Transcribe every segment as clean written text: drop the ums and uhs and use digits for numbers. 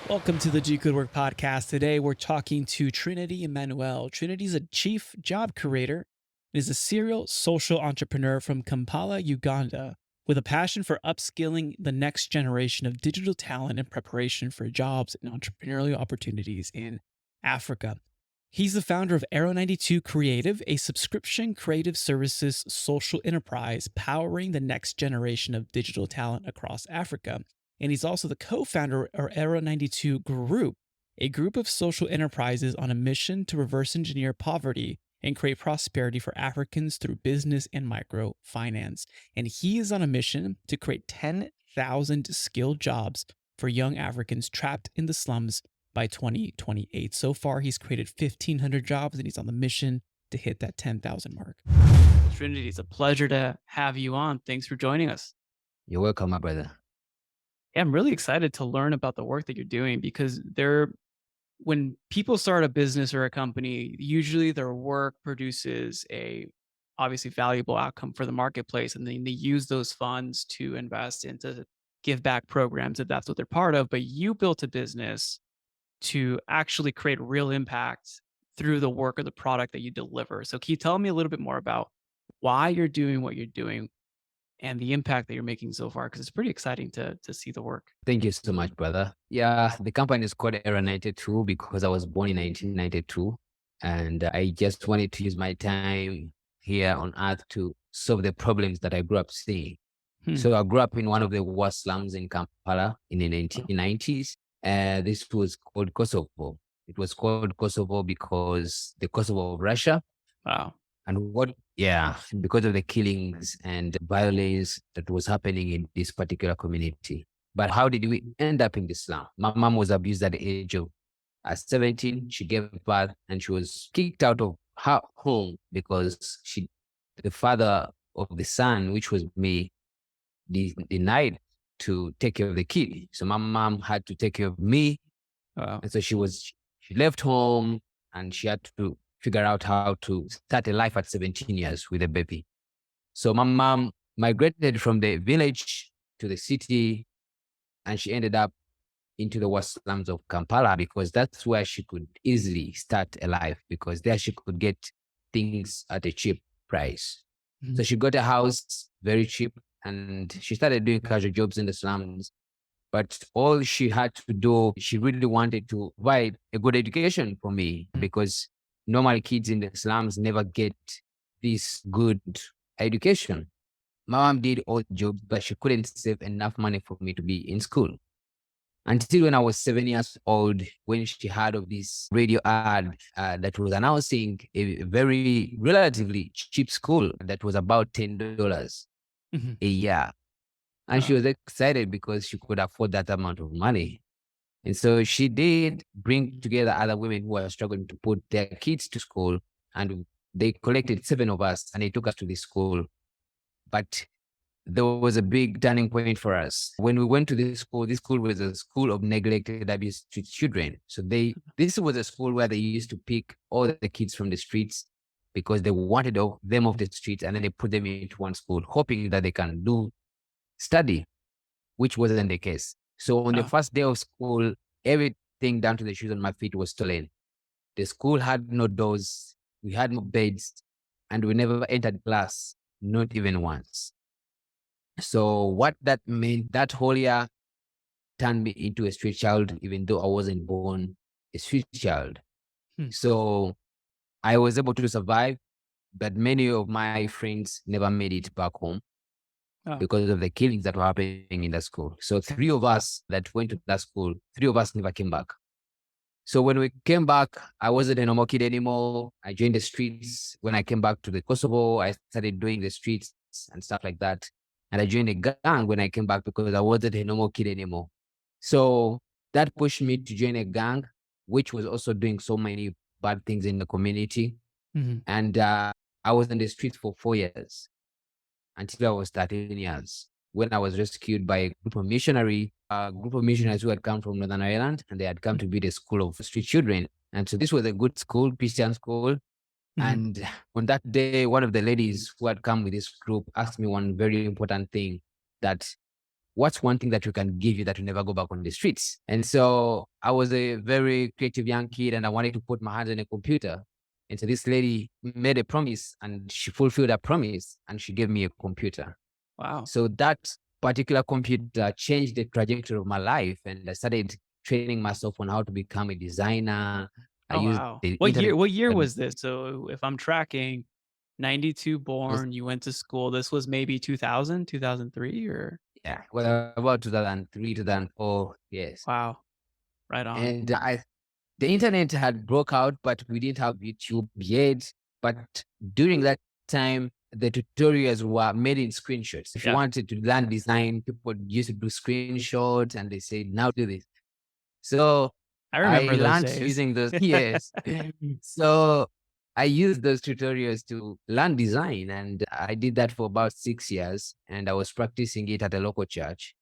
Welcome to the Do Good Work podcast. Today we're talking to Trinity Emmanuel. Trinity is a chief job creator and is a serial social entrepreneur from Kampala, Uganda, with a passion for upskilling the next generation of digital talent in preparation for jobs and entrepreneurial opportunities in Africa. He's the founder of Arrow 92 Creative, a subscription creative services social enterprise powering the next generation of digital talent across Africa. And he's also the co-founder of Arrow 92 Group, a group of social enterprises on a mission to reverse engineer poverty and create prosperity for Africans through business and microfinance. And he is on a mission to create 10,000 skilled jobs for young Africans trapped in the slums by 2028. So far, he's created 1,500 jobs and he's on the mission to hit that 10,000 mark. Trinity, it's a pleasure to have you on. Thanks for joining us. You're welcome, my brother. Yeah, I'm really excited to learn about the work that you're doing because when people start a business or a company, usually their work produces a obviously valuable outcome for the marketplace, and then they use those funds to invest into give back programs if that's what they're part of. But you built a business to actually create real impact through the work or the product that you deliver. So can you tell me a little bit more about why you're doing what you're doing and the impact that you're making so far? Because it's pretty exciting to see the work. Thank you so much, brother. Yeah, the company is called Era 92 because I was born in 1992 and I just wanted to use my time here on earth to solve the problems that I grew up seeing. Hmm. So I grew up in one of the worst slums in Kampala in the 1990s. This was called Kosovo. It was called Kosovo because the Kosovo of Russia. Wow. And because of the killings and violence that was happening in this particular community. But how did we end up in the slum? My mom was abused at the age of 17. She gave birth and she was kicked out of her home because the father of the son, which was me, denied to take care of the kid. So my mom had to take care of me. Wow. And so she left home and she had to figure out how to start a life at 17 years with a baby. So my mom migrated from the village to the city and she ended up into the worst slums of Kampala because that's where she could easily start a life because there she could get things at a cheap price. Mhm. So she got a house very cheap and she started doing casual jobs in the slums. But all she had to do, she really wanted to provide a good education for me because normal kids in the slums never get this good education. My mom did all jobs, but she couldn't save enough money for me to be in school. Until when I was 7 years old, when she heard of this radio ad that was announcing a very relatively cheap school that was about $10 Mhm. a year. And she was excited because she could afford that amount of money. And so she did bring together other women who were struggling to put their kids to school. And they collected 7 of us and they took us to this school. But there was a big turning point for us. When we went to this school was a school of neglected, abused children. So this was a school where they used to pick all the kids from the streets because they wanted them off the streets and then they put them into one school, hoping that they can do study, which wasn't the case. So on the Wow. first day of school, everything down to the shoes on my feet was stolen. The school had no doors, we had no beds, and we never entered class, not even once. So what that meant, that whole year turned me into a street child, even though I wasn't born a street child. Hmm. So I was able to survive, but many of my friends never made it back home Oh. because of the killings that were happening in the school. So 3 of us that went to that school, 3 of us never came back. So when we came back, I wasn't a normal kid anymore. I joined the streets. When I came back to the Kosovo, I started doing the streets and stuff like that. And I joined a gang when I came back because I wasn't a normal kid anymore. So that pushed me to join a gang, which was also doing so many bad things in the community. Mhm. And I was in the streets for 4 years until I was 13 years when I was rescued by a group of missionaries who had come from Northern Ireland and they had come to build a school of street children. And so this was a good school, Christian school. Mhm. And on that day, one of the ladies who had come with this group asked me one very important thing, that what's one thing that we can give you that will never go back on the streets? And so I was a very creative young kid and I wanted to put my hands on a computer. And so this lady made a promise and she fulfilled her promise and she gave me a computer. Wow. So that particular computer changed the trajectory of my life. And I started training myself on how to become a designer. I Oh, used wow. the What year internet. what year um, was this? So if I'm tracking 92 was- born, you went to school, this was maybe 2000, 2003, or Yeah, well, about 2003, 2004, yes. wow, right on. And the internet had broke out, but we didn't have YouTube yet. But during that time, the tutorials were made in screenshots. If you Yeah, wanted to learn design, people used to do screenshots and they say, now do this. So I I remember those learned days. using those. Yes. So I used those tutorials to learn design. And I did that for about 6 years. And I was practicing it at a local church.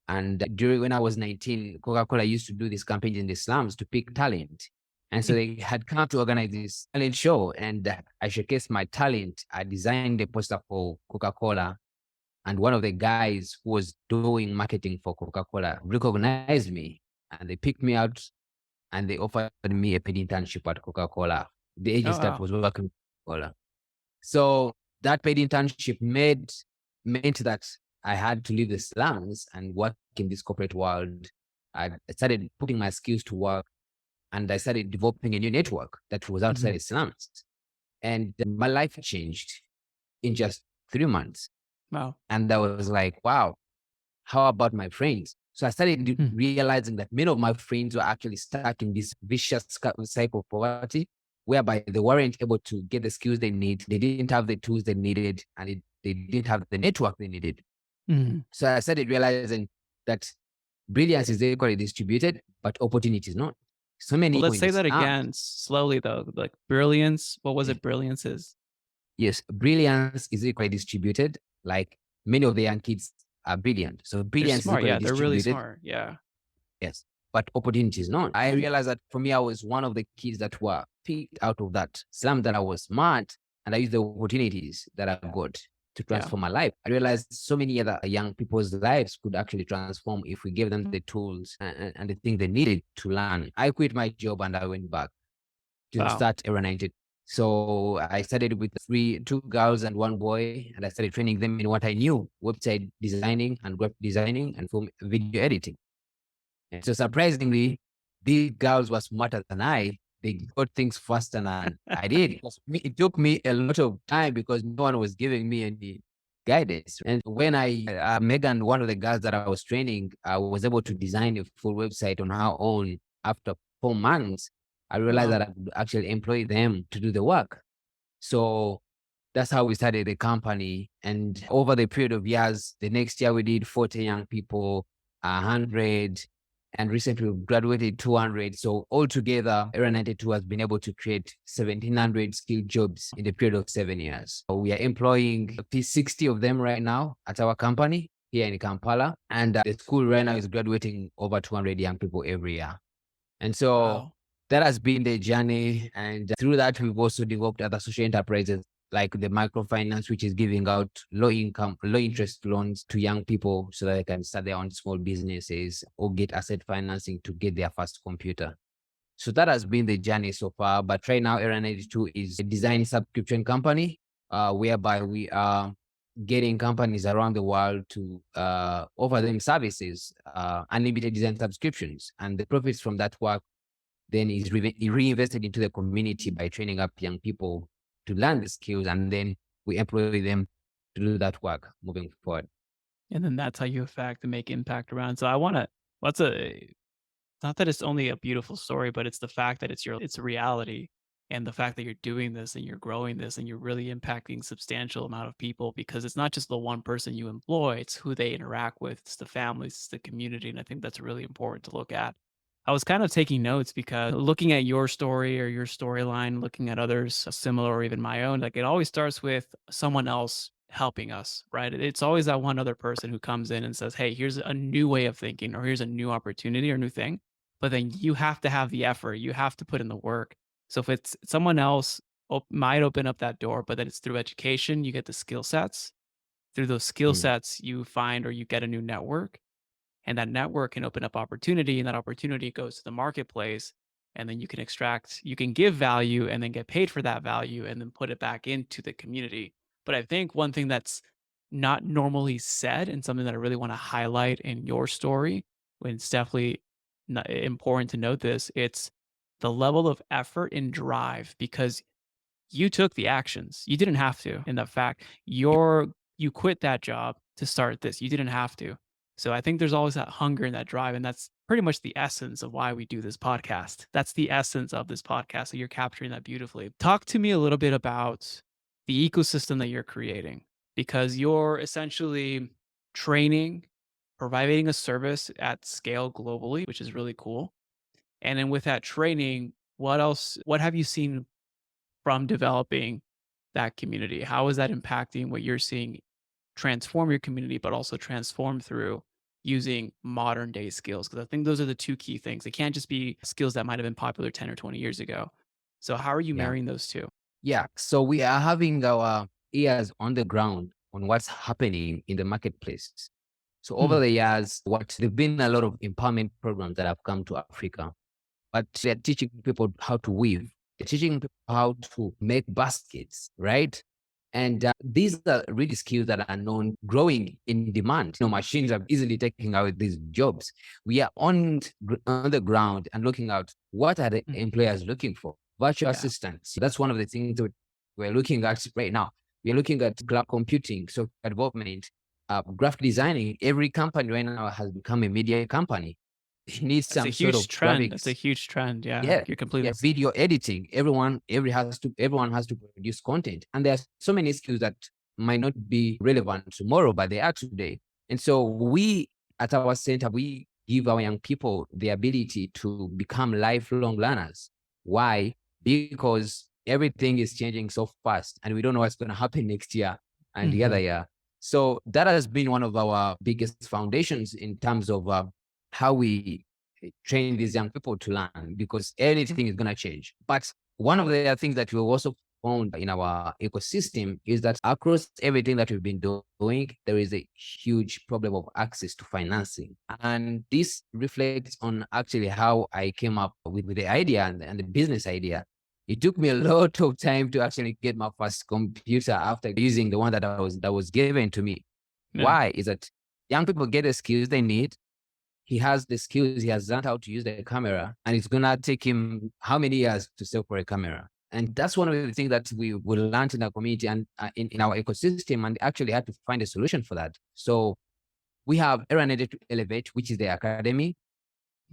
And during when I was 19, Coca-Cola used to do these campaigns in the slums to pick talent. And so Mm. they had come to organize this talent show. And I showcased my talent. I designed a poster for Coca-Cola. And one of the guys who was doing marketing for Coca-Cola recognized me and they picked me out and they offered me a paid internship at Coca-Cola, the Oh, agency that wow. was working with Coca-Cola. So that paid internship meant that I had to leave the slums and work in this corporate world. I started putting my skills to work and I started developing a new network that was outside Mhm. the slums. And my life changed in just 3 months. Wow. And I was like, wow, how about my friends? So I started Mm. realizing that many of my friends were actually stuck in this vicious cycle of poverty, whereby they weren't able to get the skills they need. They didn't have the tools they needed, and they didn't have the network they needed. Mhm. So I started realizing that brilliance is equally distributed, but opportunity is not. So many Well, people let's in say this that arms. again slowly though, like brilliance, what was Yeah. it brilliance is? Yes, brilliance is equally distributed. Like many of the young kids are brilliant. So They're brilliance is smart, equally yeah, they're really distributed. smart, yeah. Yes, but opportunities not. I realized that for me, I was one of the kids that were picked out of that slum that I was smart and I used the opportunities that I got to Yeah. transform my life. I realized so many other young people's lives could actually transform if we gave them the tools and the things they needed to learn. I quit my job and I went back to Wow. start Era 90. So I started with two girls and one boy, and I started training them in what I knew: website designing and graphic designing and film video editing. And so surprisingly, these girls were smarter than I. They got things faster than I did. It took me a lot of time because no one was giving me any guidance. And when Megan, one of the girls that I was training, I was able to design a full website on her own after 4 months. I realized Wow. that I could actually employ them to do the work. So that's how we started the company. And over the period of years, the next year we did 40 young people, 100, and recently we graduated 200. So altogether, Era 92 has been able to create 1,700 skilled jobs in the period of 7 years. So we are employing 60 of them right now at our company here in Kampala. And the school right now is graduating over 200 young people every year. And so Wow. that has been the journey. And through that, we've also developed other social enterprises like the microfinance, which is giving out low income, low interest loans to young people so that they can start their own small businesses or get asset financing to get their first computer. So that has been the journey so far. But right now, Era 92 is a design subscription company whereby we are getting companies around the world to offer them services, unlimited design subscriptions. And the profits from that work then is reinvested into the community by training up young people to learn the skills, and then we employ them to do that work moving forward. And then that's how you affect and make impact around. So I wanna that's a not that it's only a beautiful story, but it's the fact that it's a reality, and the fact that you're doing this and you're growing this and you're really impacting substantial amount of people because it's not just the one person you employ, it's who they interact with, it's the families, it's the community, and I think that's really important to look at. I was kind of taking notes because looking at your story or your storyline, looking at others similar or even my own, like it always starts with someone else helping us, right? It's always that one other person who comes in and says, "Hey, here's a new way of thinking, or here's a new opportunity or new thing." But then you have to have the effort, you have to put in the work. So if it's someone else might open up that door, but then it's through education, you get the skill sets. Through those skill Mm, sets, you find or you get a new network. And that network can open up opportunity, and that opportunity goes to the marketplace. And then you can give value and then get paid for that value and then put it back into the community. But I think one thing that's not normally said and something that I really want to highlight in your story, when it's definitely important to note this, it's the level of effort and drive because you took the actions. You didn't have to. In the fact you quit that job to start this. You didn't have to. So I think there's always that hunger and that drive, and that's pretty much the essence of why we do this podcast. That's the essence of this podcast. So you're capturing that beautifully. Talk to me a little bit about the ecosystem that you're creating because you're essentially training, providing a service at scale globally, which is really cool. And then with that training, what have you seen from developing that community? How is that impacting what you're seeing transform your community, but also transform through using modern day skills? Because I think those are the two key things. It can't just be skills that might have been popular 10 or 20 years ago. So, how are you Yeah. marrying those two? Yeah. So we are having our ears on the ground on what's happening in the marketplace. So over Hmm. the years, what there've been a lot of empowerment programs that have come to Africa, but they're teaching people how to weave. They're teaching people how to make baskets, right? And these are really skills that are known growing in demand. Machines are easily taking out these jobs. We are on the ground and looking out what are the Mhm. employers looking for? Virtual Yeah. assistants. That's one of the things that we're looking at right now. We're looking at cloud computing, software development, graphic designing. Every company right now has become a media company. It needs That's a some sort huge of trend. That's a graphics. huge trend. Yeah. Yeah, You're yeah, completely video editing. Everyone has to produce content, and there's so many skills that might not be relevant tomorrow, but they are today. And so we at our center we give our young people the ability to become lifelong learners. Why? Because everything is changing so fast, and we don't know what's going to happen next year and the other Mhm. year. So that has been one of our biggest foundations in terms of how we train these young people to learn because anything is going to change. But one of the things that we also found in our ecosystem is that across everything that we've been doing, there is a huge problem of access to financing. And this reflects on actually how I came up with the idea and the business idea. It took me a lot of time to actually get my first computer after using the one that was given to me. Yeah. Why is that young people get the skills they need, he has the skills, he has learned how to use the camera, and it's gonna take him how many years to sell for a camera? And that's one of the things that we learned in our community and in our ecosystem, and actually had to find a solution for that. So we have Era Needed to Elevate, which is the academy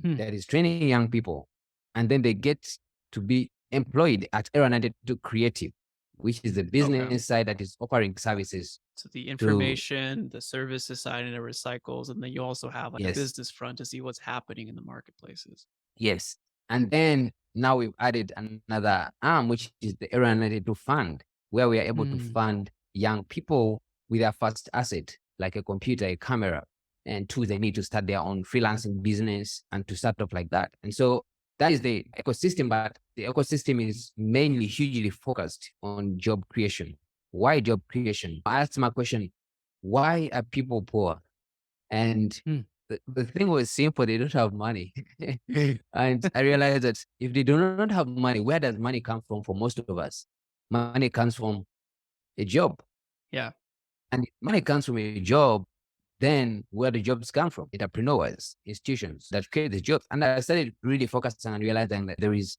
Hmm. that is training young people, and then they get to be employed at Era Needed to Creative, which is the Okay. business side that is offering services So the to information, the services side, and it recycles, and then you also have like a yes. business front to see what's happening in the marketplaces. Yes. And then now we've added another arm, which is the Area 92 Fund, where we are able to Mm. fund young people with their first asset, like a computer, a camera, and two, they need to start their own freelancing business and to start off like that. And so that is the ecosystem, but the ecosystem is mainly hugely focused on job creation. Why job creation? I asked my question, why are people poor? And Mm. the thing was simple, they don't have money. And I realized that if they do not have money, where does money come from for most of us? Money comes from a job. Yeah. And if money comes from a job, then where the jobs come from? Entrepreneurs, institutions that create the jobs. And I started really focusing and realizing that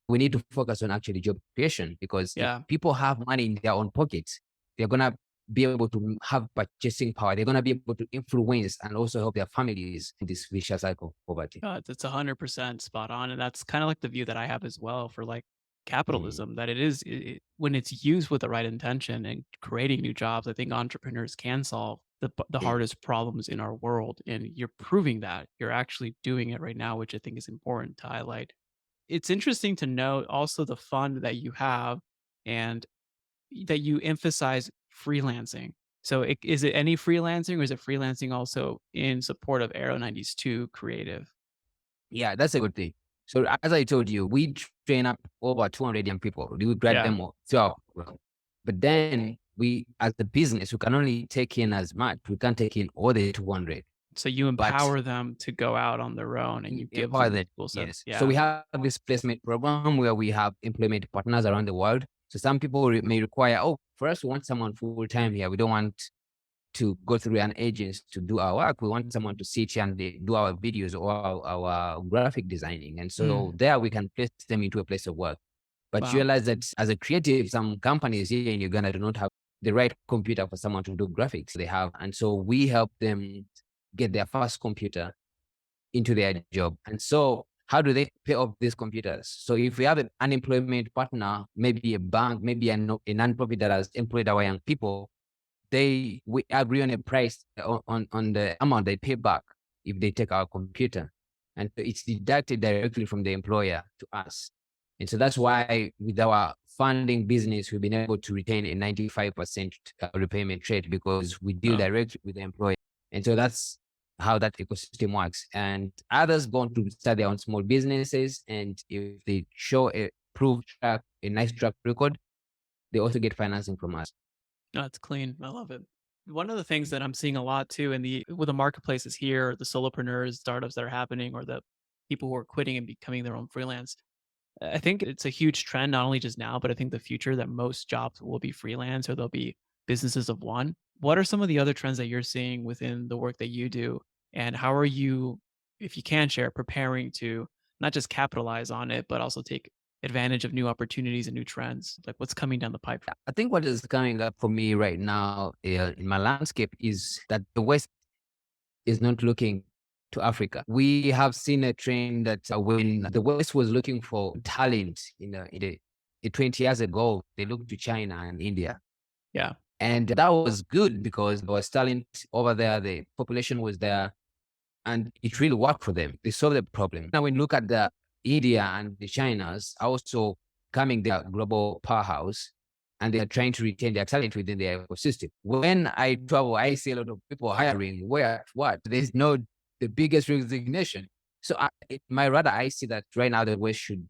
we need to focus on actually job creation because if Yeah. people have money in their own pockets, they're going to be able to have purchasing power. They're going to be able to influence and also help their families in this vicious cycle of poverty. It's 100% spot on, and that's kind of like the view that I have as well for like Mm, capitalism. That it is when it's used with the right intention and creating new jobs. I think entrepreneurs can solve the yeah. hardest problems in our world, and you're proving that you're actually doing it right now, which I think is important to highlight. It's interesting to note also the fund that you have and that you emphasize freelancing. So is it any freelancing or is it freelancing also in support of Aero 92 Creative? Yeah, that's a good thing. So as I told you, we train up over 200 young people. We grad Yeah. them all through our program. But then we, as a business, we can only take in as much. We can't take in all the 200. So you but empower them to go out on their own and you give empower them the them. tool set. Yes. So Yeah. we have this placement program where we have employment partners around the world. So some people may require, oh, first we want someone full time here. We don't want to go through an agency to do our work. We want someone to sit here and do our videos or our graphic designing. And so Mm, there we can place them into a place of work. But you wow. realize that as a creative, some companies here in Uganda do not have the right computer for someone to do graphics. They have. And so we help them get their first computer into their job. And so how do they pay off these computers? So if we have an unemployment partner, maybe a bank, maybe a non-profit that has employed our young people, we agree on a price on the amount they pay back if they take our computer. And so it's deducted directly from the employer to us. And so that's why with our funding business, we've been able to retain a 95% repayment rate because we deal Oh, directly with the employer. And so that's how that ecosystem works. And others go on to start their own small businesses. And if they show a nice track record, they also get financing from us. no, it's clean. I love it. One of the things that I'm seeing a lot too in the with the marketplaces here, the solopreneurs, startups that are happening, or the people who are quitting and becoming their own freelance. I think it's a huge trend, not only just now, but I think the future that most jobs will be freelance or they'll be businesses of one. What are some of the other trends that you're seeing within the work that you do? And how are you, if you can share, preparing to not just capitalize on it, but also take advantage of new opportunities and new trends? Like what's coming down the pipe? I think what is coming up for me right now in my landscape is that the West is not looking to Africa. We have seen a trend that when the West was looking for talent 20 years ago, they looked to China and India. Yeah. And that was good because there was talent over there, the population was there, and it really worked for them. They solved the problem. Now, when you look at the India and the Chinas, also coming their global powerhouse, and they are trying to retain their talent within their ecosystem. When I travel, I see a lot of people hiring. Where what? There's no the biggest resignation. So I see that right now the West should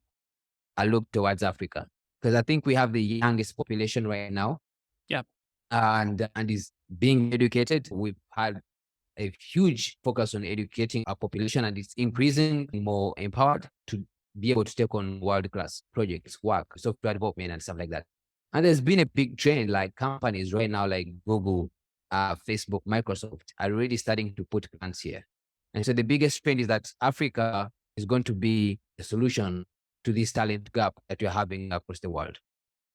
look towards Africa because I think we have the youngest population right now, Yeah. and is being educated. We've had a huge focus on educating our population and it's increasing more empowered to be able to take on world class projects, work, software development, and stuff like that. And there's been a big trend like companies right now, like Google, Facebook, Microsoft, are really starting to put plans here. And so the biggest trend is that Africa is going to be the solution to this talent gap that you're having across the world.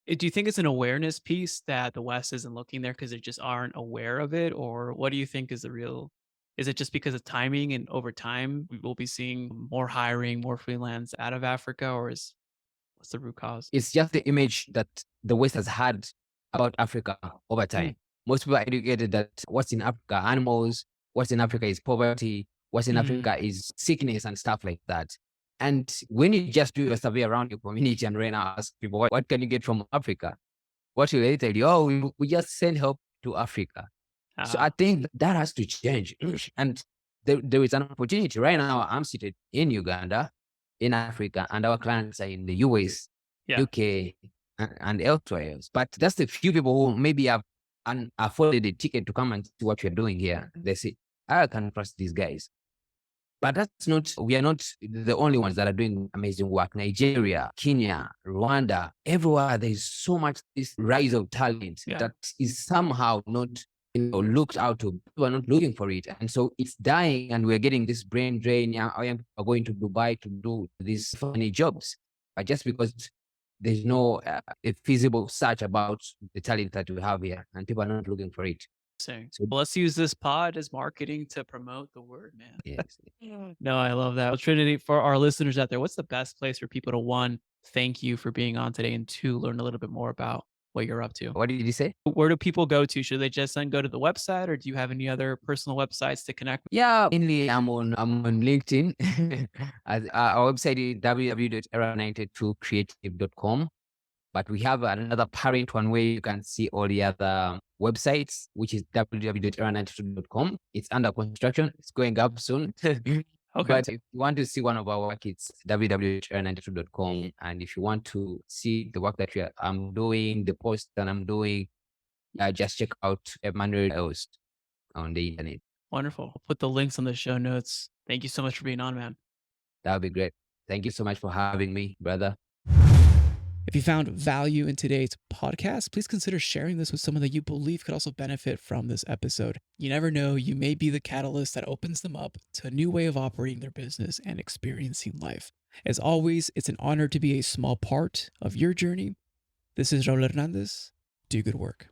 Do you think it's an awareness piece that the West isn't looking there because they just aren't aware of it? Or what do you think is the real is it just because of timing and over time we will be seeing more hiring, more freelance out of Africa, or is what's the root cause? It's just the image that the West has had about Africa over Mm, time. Most people are educated that what's in Africa, are animals, what's in Africa is poverty, what's in mm, Africa is sickness and stuff like that. And when you just do a survey around your community and right now ask people, what can you get from Africa? What will they tell you? Oh, we just send help to Africa. So I ah, think that has to change. And there is an opportunity. Right now, I'm seated in Uganda, in Africa, and our clients are in the US, yeah. UK, and elsewhere else. But that's the few people who maybe have afforded a ticket to come and see what you're doing here. They say, I can trust these guys. But we are not the only ones that are doing amazing work. Nigeria, Kenya, Rwanda, everywhere, there's so much this rise of talent Yeah. that is somehow not looked out to. People are not looking for it. And so it's dying and we're getting this brain drain. Yeah, I am going to Dubai to do these funny jobs. But just because there's no a feasible search about the talent that we have here and people are not looking for it. Saying, So well, let's use this pod as marketing to promote the word, man. yes. No, I love that. Well, Trinity, for our listeners out there, what's the best place for people to one, thank you for being on today, and two, learn a little bit more about what you're up to? What did you say? Where do people go to? Should they just then go to the website, or do you have any other personal websites to connect? Yeah, mainly I'm on LinkedIn. Our website is www.era92creative.com. But we have another parent one where you can see all the other websites, which is www.era92.com. It's under construction. It's going up soon. Okay. But if you want to see one of our work, it's www.era92.com. And if you want to see the work that I'm doing, the posts that I'm doing, just check out Emmanuel on the internet. Wonderful. I'll put the links on the show notes. Thank you so much for being on, man. That would be great. Thank you so much for having me, brother. If you found value in today's podcast, please consider sharing this with someone that you believe could also benefit from this episode. You never know, you may be the catalyst that opens them up to a new way of operating their business and experiencing life. As always, it's an honor to be a small part of your journey. This is Raul Hernandez. Do good work.